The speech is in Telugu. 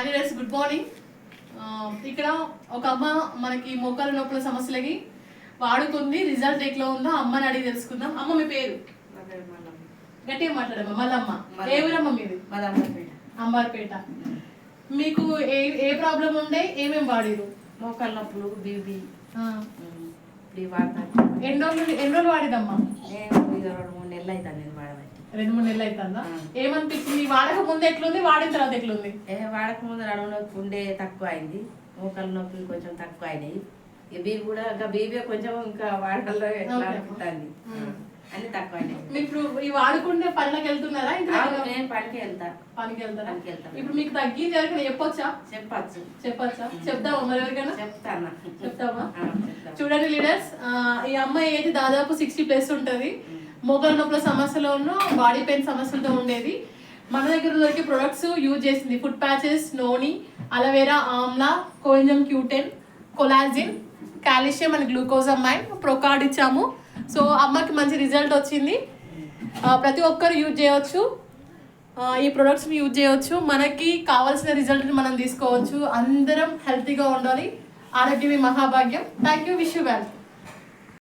అని రైస్ గుడ్ మార్నింగ్. ఇక్కడ ఒక అమ్మ మనకి మోకాల నొప్పుల సమస్యలకి వాడుకుంది. రిజల్ట్ ఎట్లా ఉందో అమ్మని అడిగి తెలుసుకుందాం. అమ్మ మీ పేరు? గట్టిగా మాట్లాడమ్మా. మల్లమ్మ. ఏ ఊరమ్మ మీది? అంబార్పేట. మీకు ఏ ప్రాబ్లం ఉండే, ఏమేమి వాడిరు? మోకాల నొప్పులు, బీబీ ఎన్ని రోజులు వాడిదమ్మా? 2-3 నెలలు అవుతుంది నేను వాడబట్టి. 2-3 నెలలు అవుతుందా? ఏమనిపించింది? వాడక ముందు ఎట్లుంది, వాడిన తర్వాత ఎట్లుంది? వాడక ముందు నడుము నొప్పి ఉండే తక్కువ అయింది, మోకాల నొప్పి కొంచెం తక్కువ అయినాయి. బీబీ కూడా ఇంకా బీబీ కొంచెం ఇంకా వాడల్లో అనిపిస్తుంది, అన్ని తక్కువ అయినాయి. ఇప్పుడు ఈ వాడుకుంటే పనులకు వెళ్తున్నారా? ఇంకా నేను పనికి వెళ్తా. పనికి వెళ్తారా? ఇప్పుడు మీకు తగ్గింది ఎవరికైనా చెప్పొచ్చా? చెప్పచ్చా? చెప్దామా మరి ఎవరికైనా? చెప్తామా? చూడండి లీడర్స్, ఈ అమ్మాయి అయితే దాదాపు 60+ ఉంటుంది. మోకాల నొప్పుల సమస్యలో ఉన్న బాడీ పెయిన్ సమస్యలతో ఉండేది. మన దగ్గర దొరికే ప్రొడక్ట్స్ యూజ్ చేసింది. Food patches, noni, aloe vera, amla, coenzyme Q10, collagen, calcium and glucosamine, Procard ఇచ్చాము. సో అమ్మకి మంచి రిజల్ట్ వచ్చింది. ప్రతి ఒక్కరు యూజ్ చేయవచ్చు, ఈ ప్రొడక్ట్స్ని యూజ్ చేయవచ్చు. మనకి కావాల్సిన రిజల్ట్ని మనం తీసుకోవచ్చు. అందరం హెల్తీగా ఉండాలి. ఆరోగ్యమే మహాభాగ్యం. Thank you. Wish you well.